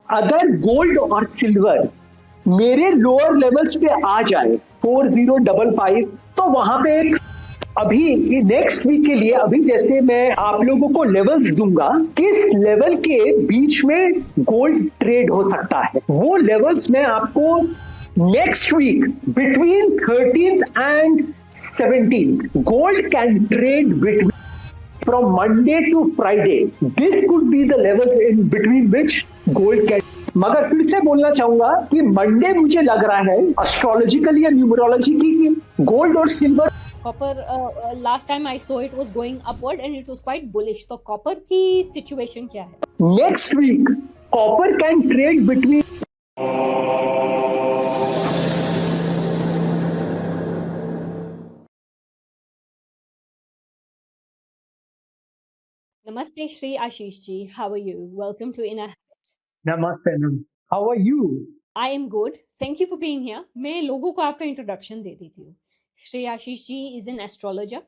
अगर गोल्ड और सिल्वर मेरे लोअर लेवल्स पे आ जाए 4055, तो वहां पे एक अभी नेक्स्ट वीक के लिए, अभी जैसे मैं आप लोगों को लेवल्स दूंगा, किस लेवल के बीच में गोल्ड ट्रेड हो सकता है, वो लेवल्स मैं आपको next week between 13th and 17th, gold can trade between from Monday to Friday. This could be the levels in between which gold can. मगर फिर से बोलना चाहूंगा कि मंडे मुझे लग रहा है एस्ट्रोलॉजिकली या न्यूमरोलॉजी की गोल्ड और silver copper last time I saw it was going upward and it was quite bullish, तो कॉपर की सिचुएशन क्या है? Next week copper can trade between नमस्ते Shri Ashish ji, how are you? Welcome to inner habit. नमस्ते ma'am, how are you? I am good, thank you for being here. मैं लोगों को आपका इंट्रोडक्शन दे देती हूँ। Shri Ashish ji is an astrologer.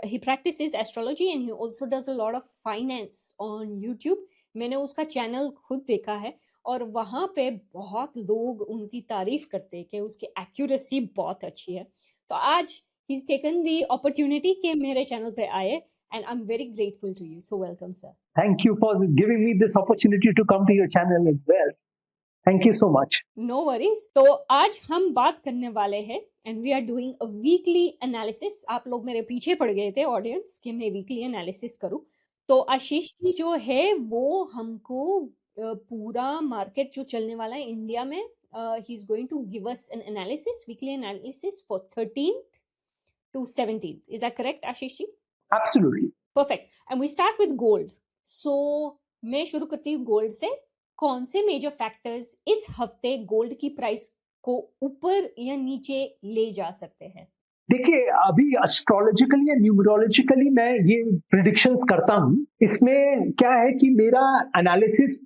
He practices astrology and he also does a lot of finance on YouTube. मैंने उसका चैनल खुद देखा है और वहाँ पे बहुत लोग उनकी तारीफ करते हैं कि उसकी एक्यूरेसी बहुत अच्छी है। तो आज he's taken the opportunity कि मेरे चैनल पे आए and I'm very grateful to you. So welcome, sir. Thank you for giving me this opportunity to come to your channel as well. Thank you so much. No worries. तो आज हम बात करने वाले हैं and we are doing a weekly analysis. आप लोग मेरे पीछे पड़ गए थे ऑडियंस कि मैं वीकली एनालिसिस करूं। तो आशीष जी जो है वो हमको पूरा मार्केट जो चलने वाला है इंडिया में, he is going to give us an analysis, weekly analysis for 13th to 17th. Is that correct, Ashish ji? Absolutely. Perfect. And we start with gold. So मैं शुरू करती हूँ गोल्ड से। कौन से मेजर फैक्टर्स इस हफ्ते गोल्ड की प्राइस को ऊपर या नीचे ले जा सकते हैं? देखिए, अभी एस्ट्रोलॉजिकली या न्यूमरोलॉजिकली मैं ये प्रिडिक्शंस करता हूँ। इसमें क्या है कि मेरा एनालिसिस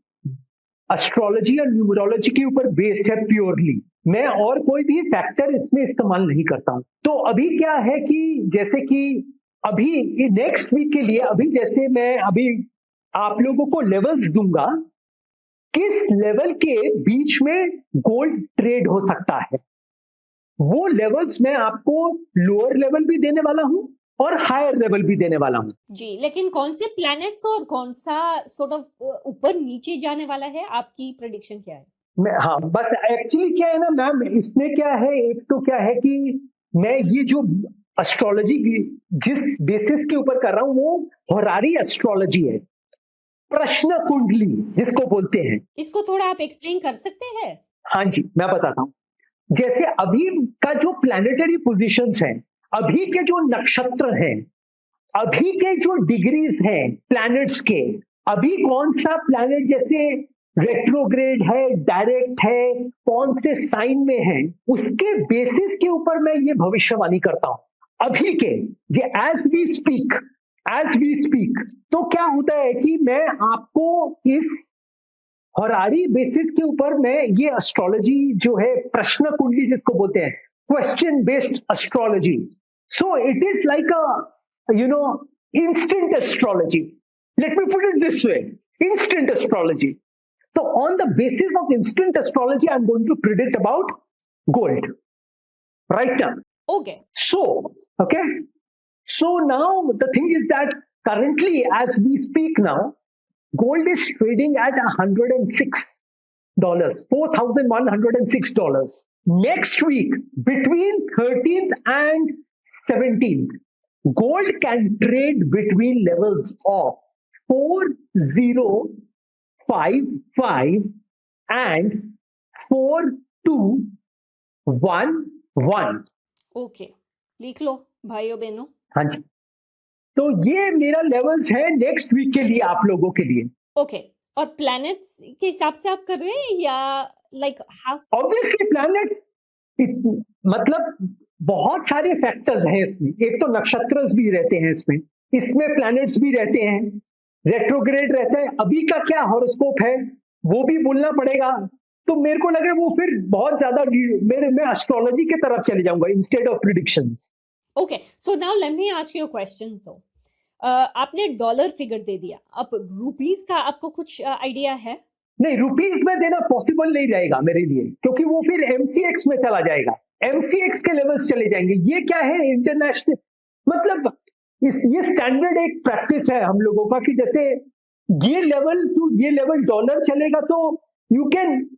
एस्ट्रोलॉजी और न्यूमरोलॉजी के ऊपर बेस्ड है प्योरली। मैं और कोई भी फैक्टर इसमें इस्तेमाल नहीं करता हूँ। तो अभी क्या है कि जैसे कि अभी नेक्स्ट वीक के लिए, अभी जैसे मैं अभी आप लोगों को लेवल्स दूंगा, किस लेवल के बीच में गोल्ड ट्रेड हो सकता है, वो लेवल्स मैं आपको लोअर लेवल भी देने वाला हूं और हायर लेवल भी देने वाला हूं जी। लेकिन कौन से प्लैनेट्स और कौन सा सॉर्ट ऑफ ऊपर नीचे जाने वाला है, आपकी प्रेडिक्शन क्या है? हाँ, बस एक्चुअली क्या है ना मैम, इसमें क्या है, एक तो क्या है कि मैं ये जो एस्ट्रोलॉजी जिस बेसिस के ऊपर कर रहा हूं वो होरारी एस्ट्रोलॉजी है, प्रश्न कुंडली जिसको बोलते हैं। इसको थोड़ा आप एक्सप्लेन कर सकते हैं? हाँ जी, मैं बताता हूँ। जैसे अभी का जो प्लैनेटरी पोजीशंस हैं, अभी के जो नक्षत्र हैं, अभी के जो डिग्रीज हैं प्लैनेट्स के, अभी कौन सा प्लैनेट जैसे रेट्रोग्रेड है, डायरेक्ट है, कौन से साइन में है, उसके बेसिस के ऊपर मैं ये भविष्यवाणी करता हूं अभी के ये एज वी स्पीक। तो क्या होता है कि मैं आपको इस होरारी बेसिस के ऊपर मैं ये एस्ट्रोलॉजी जो है, प्रश्न कुंडली जिसको बोलते हैं, question based astrology, so it is like a instant astrology. Let me put it this way, instant astrology. So on the basis of instant astrology, I'm going to predict about gold right now. Okay. Okay. So now the thing is that currently as we speak now, gold is trading at $106, $4,106. Next week, between 13th and 17th, gold can trade between levels of 4055 and 4211. Okay, लिख लो भाइयों बहनों। हाँ जी, तो ये मेरा levels है next week के लिए आप लोगों के लिए। ओके, और प्लैनेट्स के हिसाब से आप कर रहे हैं या लाइक हाउ? ऑब्वियसली प्लैनेट्स, मतलब बहुत सारे फैक्टर्स हैं इसमें। एक तो नक्षत्र भी रहते हैं इसमें प्लैनेट्स भी रहते हैं, रेट्रोग्रेड रहता है, अभी का क्या हॉरोस्कोप है वो भी बोलना पड़ेगा। तो मेरे को लगे वो फिर बहुत ज्यादा मैं एस्ट्रोलॉजी की तरफ चले जाऊंगा instead of predictions. Okay, so now let me ask you a question though. आपने डॉलर फिगर दे दिया, अब रुपीस का आपको कुछ आइडिया है? नहीं, रुपीस में देना पॉसिबल नहीं रहेगा मेरे लिए, क्योंकि वो फिर एमसीएक्स में चला जाएगा, एमसीएक्स के लेवल्स चले जाएंगे। ये क्या है, इंटरनेशनल, मतलब ये स्टैंडर्ड एक प्रैक्टिस है हम लोगों का कि जैसे ये लेवल डॉलर चलेगा तो you can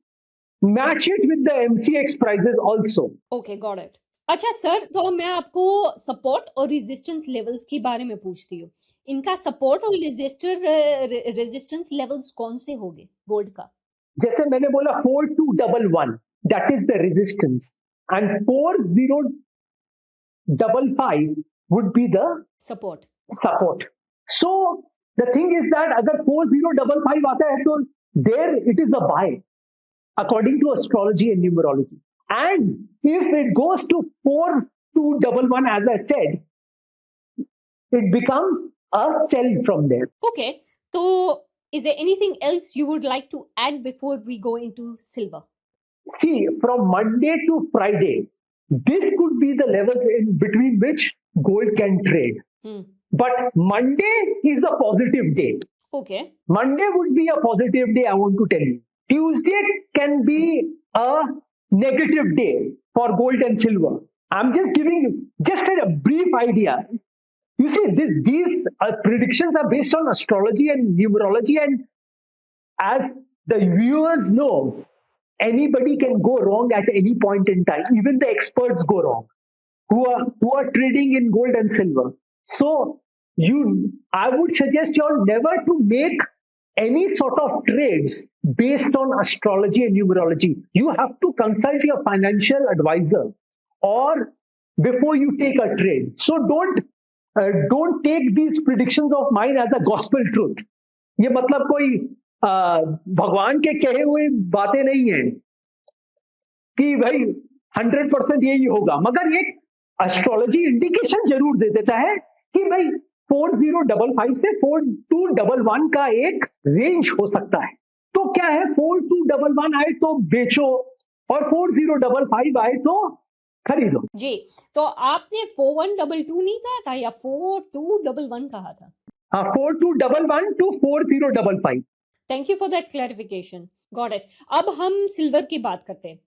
match it with the MCX prices also. Okay, got it. अच्छा सर, तो मैं आपको सपोर्ट और रेजिस्टेंस लेवल्स के बारे में पूछती हूँ। इनका सपोर्ट और रेजिस्टेंस लेवल्स कौन से होंगे गोल्ड का? जैसे मैंने बोला 4211 that is the resistance and 4055 would be the support. support. So the thing is that अगर 4055 आता है तो there it is a buy according to astrology and numerology. And if it goes to 4211, as I said, it becomes a sell from there. Okay, so is there anything else you would like to add before we go into silver? See, from Monday to Friday, this could be the levels in between which gold can trade. But Monday is a positive day. Okay. Monday would be a positive day, I want to tell you. Tuesday can be a negative day for gold and silver. I'm just giving you just a brief idea. You see, these predictions are based on astrology and numerology, and as the viewers know, anybody can go wrong at any point in time. Even the experts go wrong who are trading in gold and silver. So I would suggest you all never to make any sort of trades based on astrology and numerology. You have to consult your financial advisor or before you take a trade. So don't take these predictions of mine as a gospel truth. ये मतलब कोई भगवान के कहे हुए बातें नहीं है कि भाई 100% यही होगा, मगर एक एस्ट्रोलॉजी इंडिकेशन जरूर दे देता है कि भाई 4055 से 4211 का एक रेंज हो सकता है। तो क्या है, 4211 आए तो बेचो और 4055 आए तो खरीदो। जी, तो आपने 4122 नहीं कहा था या 4211 कहा था? हाँ, 4211 to 4055। Thank you for that clarification, got it. अब हम सिल्वर की बात करते हैं।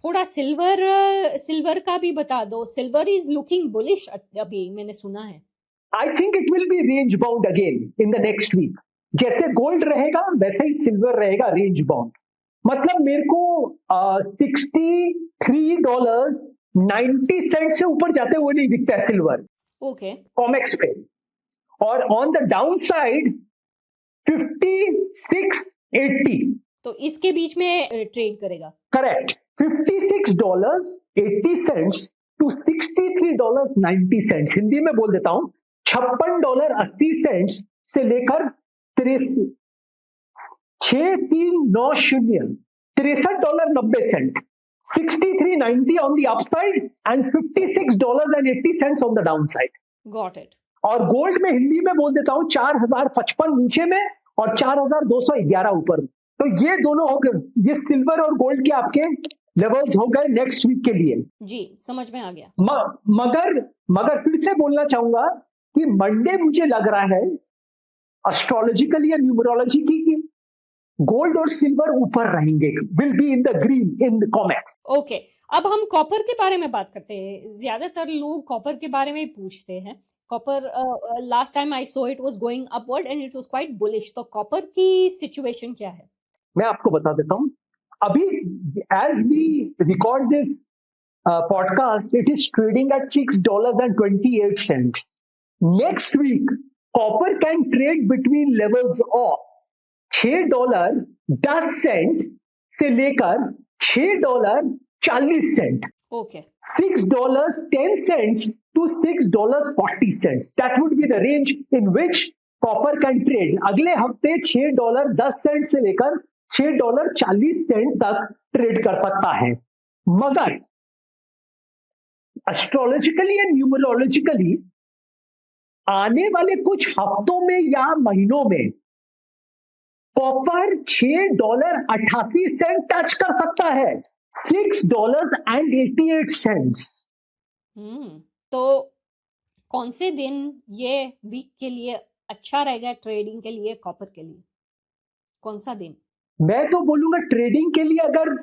थोड़ा सिल्वर का भी बता दो। सिल्वर इज लुकिंग बुलिश अभी, मैंने सुना है। I think it will be range bound again in the next week. जैसे गोल्ड रहेगा वैसे ही सिल्वर रहेगा रेंज बाउंड। मतलब मेरे को $63.90 से ऊपर जाते हुए नहीं दिखता है सिल्वर। ओके, कॉमेक्स पे। और ऑन द डाउन साइड 5680, तो इसके बीच में ट्रेड करेगा। Correct, $56.80 to $63.90। हिंदी में बोल देता हूं, $56.80 से लेकर 6390 $63.90, 63.90 on the upside and $56.80 on the downside. Got it. और गोल्ड में हिंदी में बोल देता हूं 4055 नीचे में और 4211 ऊपर में। तो ये दोनों हो गए, ये सिल्वर और गोल्ड के आपके लेवल्स हो गए नेक्स्ट वीक के लिए। जी, समझ में आ गया। मगर फिर से बोलना चाहूंगा कि मंडे मुझे लग रहा है एस्ट्रोलॉजिकली या न्यूमरोलॉजी की गोल्ड और सिल्वर ऊपर रहेंगे, will be in the green in the COMEX. Okay, अब हम कॉपर के बारे में बात करते हैं। ज्यादातर लोग कॉपर के बारे में ही पूछते हैं। Copper last time I saw it was going upward and it was quite bullish. तो कॉपर की सिचुएशन क्या है? मैं आपको बता देता हूं। अभी as we record this podcast, it is trading at $6.28। Next week copper can trade between levels of $6.10 से लेकर $6.40। Okay, $6.10 to $6.40। That would be the range in which copper can trade. अगले हफ्ते $6.10 से लेकर $6.40 तक ट्रेड कर सकता है। मगर एस्ट्रोलॉजिकली एंड न्यूमरोलॉजिकली आने वाले कुछ हफ्तों में या महीनों में कॉपर $6.88 टच कर सकता है। $6.88। तो कौन से दिन ये वीक के लिए अच्छा रहेगा ट्रेडिंग के लिए, कॉपर के लिए? कौन सा दिन? मैं तो बोलूंगा ट्रेडिंग के लिए अगर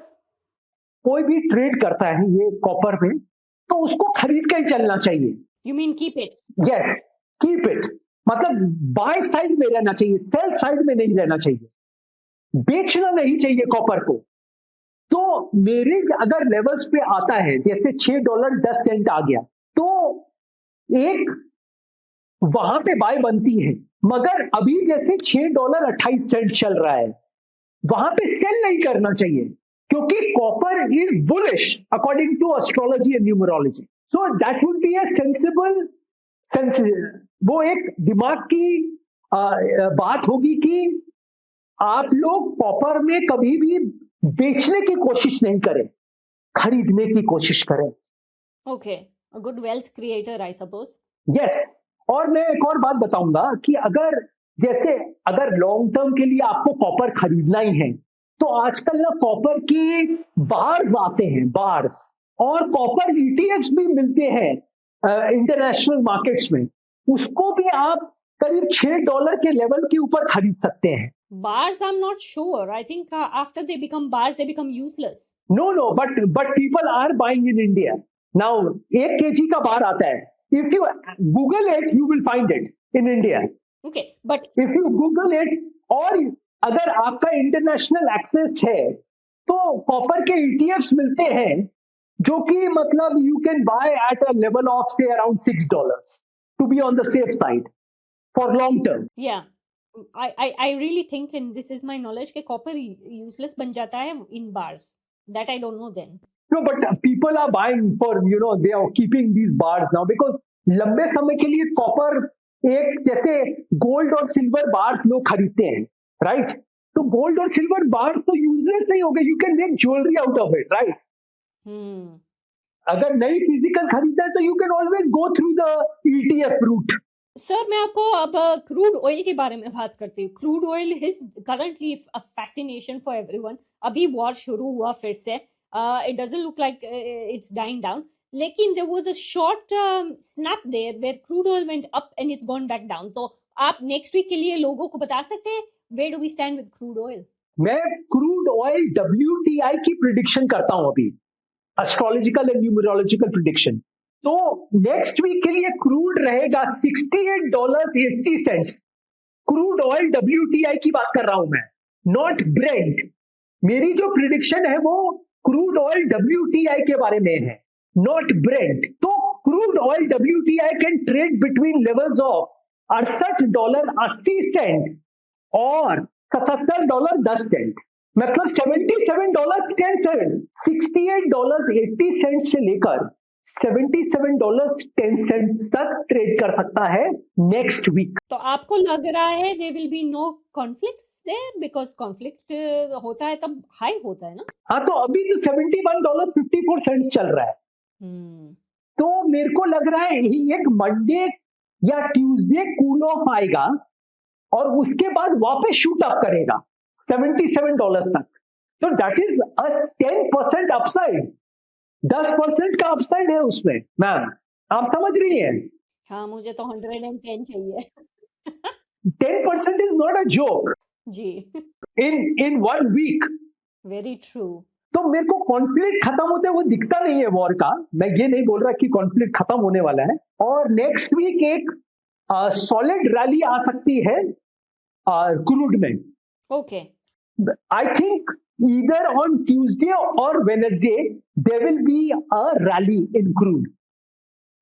कोई भी ट्रेड करता है ये कॉपर में, तो उसको खरीद के ही चलना चाहिए। You mean keep it? Yes, keep it. मतलब बाय साइड में रहना चाहिए, सेल साइड में नहीं रहना चाहिए, बेचना नहीं चाहिए कॉपर को। तो मेरे अगर लेवल्स पे आता है, जैसे $6.10 आ गया, तो एक वहां पे बाय बनती है, मगर अभी जैसे $6.28 चल रहा है, वहां पे सेल नहीं करना चाहिए, क्योंकि copper is bullish according to astrology and numerology. So that would be a sensible, वो एक दिमाग की बात होगी कि आप लोग कॉपर में कभी भी बेचने की कोशिश नहीं करें, खरीदने की कोशिश करें। Okay, a good wealth creator I suppose. Yes. और मैं एक और बात बताऊंगा कि अगर लॉन्ग टर्म के लिए आपको कॉपर खरीदना ही है, तो आजकल ना कॉपर की बार्स आते हैं, बार्स, और कॉपर ईटीएफ्स भी मिलते हैं इंटरनेशनल मार्केट्स में, उसको भी आप करीब $6 के लेवल के ऊपर खरीद सकते हैं। Bars, I'm not sure. I think after they become bars, they become useless. No, but people are buying in India now. 1 kg का बार आता है, if you Google it, you will find it in India. Okay, but If you Google it, और अगर आपका international access है, तो copper के ETFs मिलते हैं, जो कि मतलब you can buy at a level of say around $6 to be on the safe side for long term. yeah, I really think, and this is my knowledge, कि copper useless बन जाता है in bars. That I don't know then. No, but people are buying for, they are keeping these bars now because लंबे समय के लिए copper, एक जैसे गोल्ड और सिल्वर बार्स लोग खरीदते हैं, राइट? तो गोल्ड और सिल्वर बार्स तो यूजलेस नहीं हो गए, you can make jewellery out of it, right? अगर नई फिजिकल खरीदना है तो you can always go through the ETF route. Sir, मैं आपको अब क्रूड ऑयल के बारे में बात करती हूँ। Crude oil is currently a fascination for everyone. अभी वॉर शुरू हुआ फिर से, it doesn't look like it's dying down, लेकिन there was a short snap there where crude oil went up and it's gone back down. तो आप next week के लिए लोगों को बता सकते हैं where do we stand with crude oil? मैं क्रूड ऑयल WTI की प्रिडिक्शन करता हूं अभी, एस्ट्रोलॉजिकल एंड न्यूमरोलॉजिकल प्रिडिक्शन। तो नेक्स्ट वीक के लिए क्रूड रहेगा $68.80। क्रूड ऑयल WTI की बात कर रहा हूं मैं, नॉट ब्रेंट। मेरी जो प्रिडिक्शन है वो क्रूड ऑयल WTI के बारे में है, नॉट ब्रेंट। तो crude oil WTI can trade between levels of $68.80 और $77.10, मतलब $77.10, $68.80 से लेकर $77.10 तक ट्रेड कर सकता है नेक्स्ट वीक। तो आपको लग रहा है there will be no conflicts there, because conflict होता है तब हाई होता है ना? हाँ, तो अभी तो $71.54 चल रहा है। तो मेरे को लग रहा है एक मंडे या ट्यूसडे कूल ऑफ आएगा और उसके बाद वापस शूट अप करेगा $77 तक। तो दैट इज 10% अपसाइड, 10% का अपसाइड है उसमें, मैम, आप समझ रही हैं? हाँ, मुझे तो 110 चाहिए। 10% इज नॉट अ जोक जी। In 1 week. Very true. तो मेरे को कॉन्फ्लिक्ट खत्म होते वो दिखता नहीं है वॉर का। मैं ये नहीं बोल रहा कि कॉन्फ्लिक्ट खत्म होने वाला है, और नेक्स्ट वीक एक सॉलिड रैली आ सकती है क्रूड में। Okay, I think either on Tuesday or Wednesday there will be a rally in crude,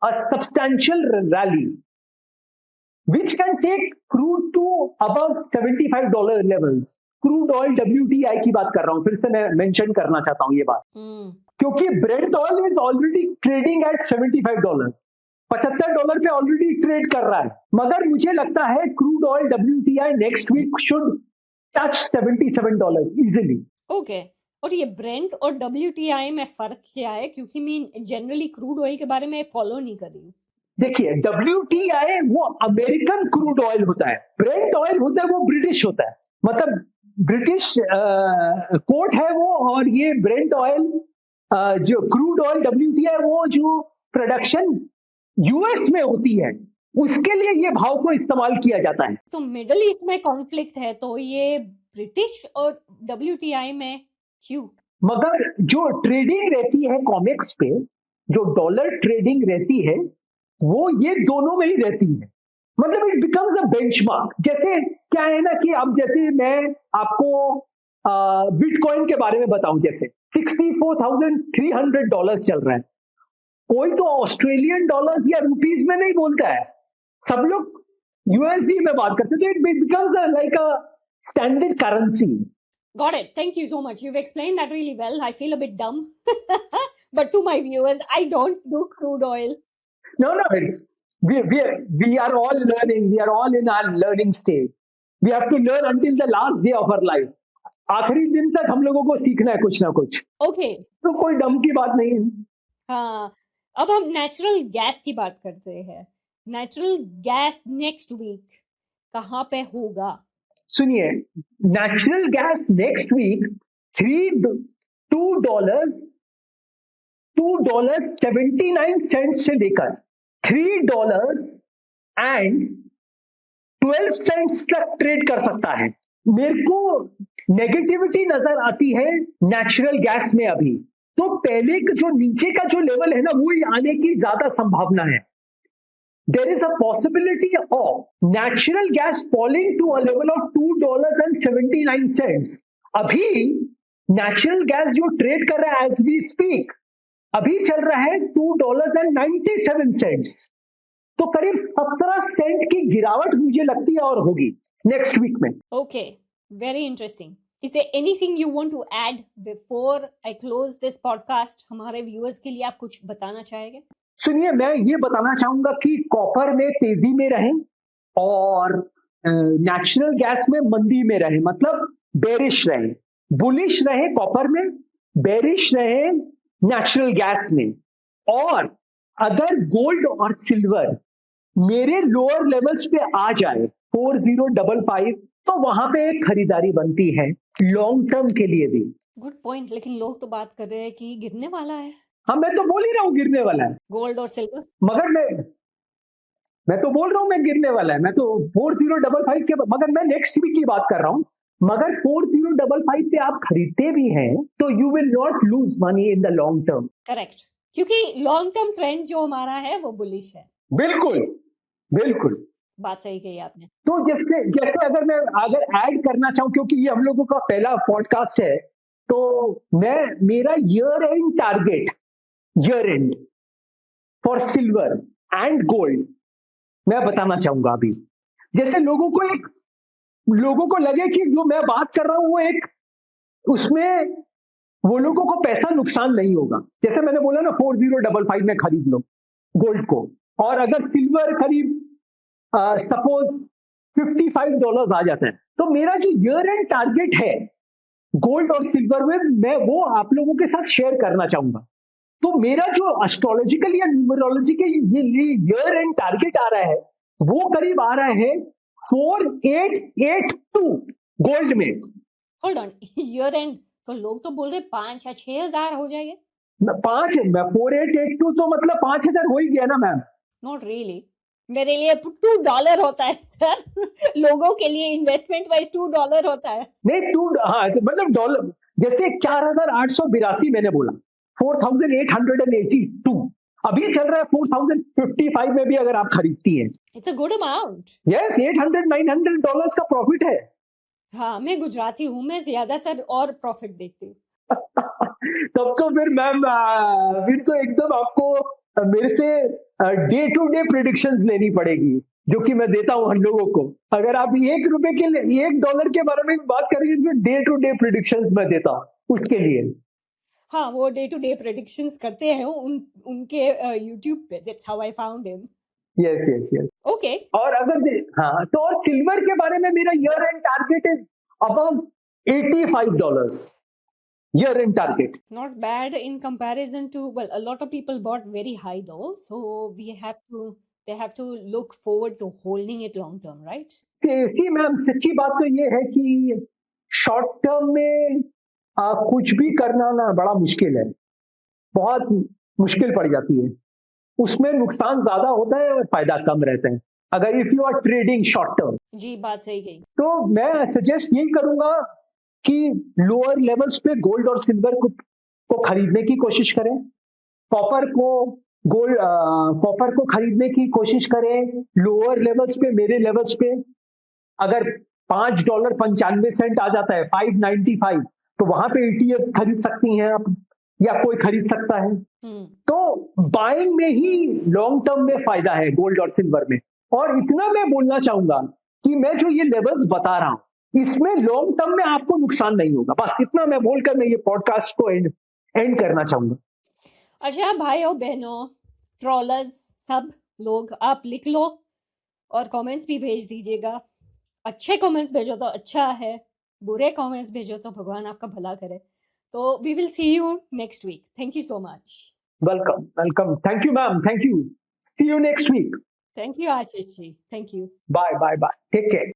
a substantial rally which can take crude to above $75 levels. Crude oil WTI की बात कर रहा हूं, फिर से मैं मेंशन करना चाहता हूं ये बात, क्योंकि Brent oil is already trading at $75, $75 पे ऑलरेडी ट्रेड कर रहा है। मगर मुझे लगता है crude oil WTI next week should touch $77 easily. Okay, और ये ब्रेंट और WTI में फर्क क्या है? क्योंकि मैं जनरली क्रूड ऑयल के बारे में फॉलो नहीं कर रही हूँ। देखिए, WTI वो अमेरिकन क्रूड ऑयल होता है, ब्रेंट ऑयल होता है वो ब्रिटिश होता है, मतलब ब्रिटिश कोट है वो। और ये ब्रेंट ऑयल जो क्रूड ऑयल WTI वो जो प्रोडक्शन यूएस में होती है, उसके लिए ये भाव को इस्तेमाल किया जाता है। तो मिडल ईस्ट में कॉन्फ्लिक्ट है, तो ये ब्रिटिश और WTI में क्यों? मगर जो ट्रेडिंग रहती है कॉमेक्स पे, जो डॉलर ट्रेडिंग रहती है, वो ये दोनों में ही रहती है। मतलब इट बिकम्स अ बेंचमार्क। जैसे क्या है ना कि अब जैसे मैं आपको बिटकॉइन के बारे में बताऊं, जैसे $64,300 चल रहा है। कोई तो ऑस्ट्रेलियन डॉलर्स या रुपीज में नहीं बोलता है, सब लोग यूएसडी में बात करते हैं। तो it becomes like a standard currency. Got it. Thank you so much. You've explained that really well. I feel a bit dumb. But to my viewers, I don't do crude oil. No, no, we are all learning. We are all in our learning stage. We have to learn until the last day of our life. आखिरी दिन तक हम लोगों को सीखना है कुछ ना कुछ। Okay. तो कोई डम की बात नहीं है। हाँ, अब हम नेचुरल गैस की बात करते हैं। नेचुरल गैस नेक्स्ट वीक कहाँ पे होगा? सुनिए, नेचुरल गैस नेक्स्ट वीक $2.79 से लेकर $3.12 तक ट्रेड कर सकता है। मेरे को नेगेटिविटी नजर आती है नेचुरल गैस में अभी। तो पहले जो नीचे का जो लेवल है ना, वही आने की ज्यादा संभावना है। There is a possibility of natural gas falling to a level of $2.79. अभी नेचुरल गैस जो ट्रेड कर रहा है एज वी स्पीक, अभी चल रहा है $2.97। तो करीब 17 सेंट की गिरावट मुझे लगती है और होगी नेक्स्ट वीक में। Okay, very interesting. Is there anything you want to add before I close this podcast? हमारे viewers के लिए आप कुछ बताना चाहेंगे? सुनिए, मैं ये बताना चाहूंगा कि कॉपर में तेजी में रहे और नेचुरल गैस में मंदी में रहे, मतलब बेरिश रहे। बुलिश रहे कॉपर में, बेरिश रहे नेचुरल गैस में। और अगर गोल्ड और सिल्वर मेरे लोअर लेवल्स पे आ जाए 4055, तो वहां पे एक खरीदारी बनती है लॉन्ग टर्म के लिए भी। Good point. लेकिन लोग तो बात कर रहे हैं कि गिरने वाला है हाँ, मैं तो बोल ही रहा हूँ गिरने वाला है, गोल्ड और सिल्वर। मगर मैं तो बोल रहा हूँ मैं गिरने वाला है। मैं तो 4055 के, मगर मैं नेक्स्ट वीक की बात कर रहा हूँ। मगर 4055 पे आप खरीदते भी हैं तो you will not lose money in the long term. Correct, क्योंकि लॉन्ग टर्म ट्रेंड जो हमारा है वो बुलिश है। बिल्कुल बिल्कुल, बात सही कही आपने। तो जैसे जैसे अगर ऐड करना चाहूँ, क्योंकि ये हम लोगों का पहला पॉडकास्ट है, तो मेरा year and for silver and gold मैं बताना चाहूंगा अभी। जैसे लोगों को लगे कि जो मैं बात कर रहा हूं वो एक, उसमें वो लोगों को पैसा नुकसान नहीं होगा। जैसे मैंने बोला ना 4055 में खरीद लो गोल्ड को, और अगर सिल्वर करीब सपोज $55 आ जाता है, तो मेरा जो ईयर एंड टारगेट है गोल्ड और सिल्वर में, मैं वो आप लोगों के साथ शेयर करना चाहूंगा। तो मेरा जो एस्ट्रोलॉजिकल या न्यूमरोलॉजी के ये ईयर एंड टारगेट आ रहा है, वो करीब आ रहा है 4882 गोल्ड में। होल्ड ऑन, ईयर एंड तो लोग तो बोल रहे 5 या 6,000 हो जाएंगे। 4882 तो मतलब 5000 हो ही गया ना मैम। नॉट रियली, मेरे लिए $2 होता है सर। लोगों के लिए इन्वेस्टमेंट वाइज $2 होता है। नहीं, हाँ, तो मतलब डॉलर जैसे 4882 मैंने बोला, 4882 अभी चल रहा है 4055 में भी अगर आप खरीदती हैं। It's a good amount. Yes, $800-900 का प्रॉफिट है। हाँ, मैं गुजराती हूँ, मैं ज्यादातर और प्रॉफिट देखती हूँ। तब तो फिर मैम फिर तो एकदम आपको मेरे से डे टू डे प्रिडिक्शंस लेनी पड़ेगी, जो कि मैं देता हूं हम लोगों को। अगर आप $1 के लिए $1 के बारे में बात करेंगे तो डे टू डे प्रिडिक्शंस मैं देता हूं उसके लिए। हाँ, वो डे टू डे प्रेडिक्शंस करते हैं उनके यूट्यूब पे। That's how I found him. Yes. Okay. और हाँ, तो और सिल्वर के बारे में मेरा year and target is above $85 year and target. Not bad in comparison to, well, a lot of people bought very high though, so they have to look forward to holding it long term, right? See ma'am, सच्ची बात तो ये है कि short term में कुछ भी करना ना बड़ा मुश्किल है, बहुत मुश्किल पड़ जाती है। उसमें नुकसान ज्यादा होता है और फायदा कम रहता है अगर if you are trading short term. जी, बात सही कही। तो मैं सजेस्ट यही करूंगा कि लोअर लेवल्स पे गोल्ड और सिल्वर को खरीदने की कोशिश करें, कॉपर को खरीदने की कोशिश करें लोअर लेवल्स पे, मेरे लेवल्स पे। अगर $5.95 आ जाता है, 5.95, तो वहां पे ईटीएफ खरीद सकती हैं आप, या कोई खरीद सकता है। तो बाइंग में ही लॉन्ग टर्म में फायदा है गोल्ड और सिल्वर में। और इतना मैं बोलना चाहूंगा कि मैं जो ये लेवल्स बता रहा हूं इसमें लॉन्ग टर्म में आपको नुकसान नहीं होगा। बस इतना मैं बोलकर मैं ये पॉडकास्ट को एंड करना चाहूंगा। अच्छा भाइयों बहनों, ट्रोलर्स, सब लोग आप लिख लो और कमेंट्स भी भेज दीजिएगा। अच्छे कमेंट्स भेजो तो अच्छा है, बुरे कमेंट्स भेजो तो भगवान आपका भला करे। तो we will see you next week. Thank you so much. Welcome. Thank you ma'am, thank you. See you next week. Thank you Ashish ji, thank you. Bye take care.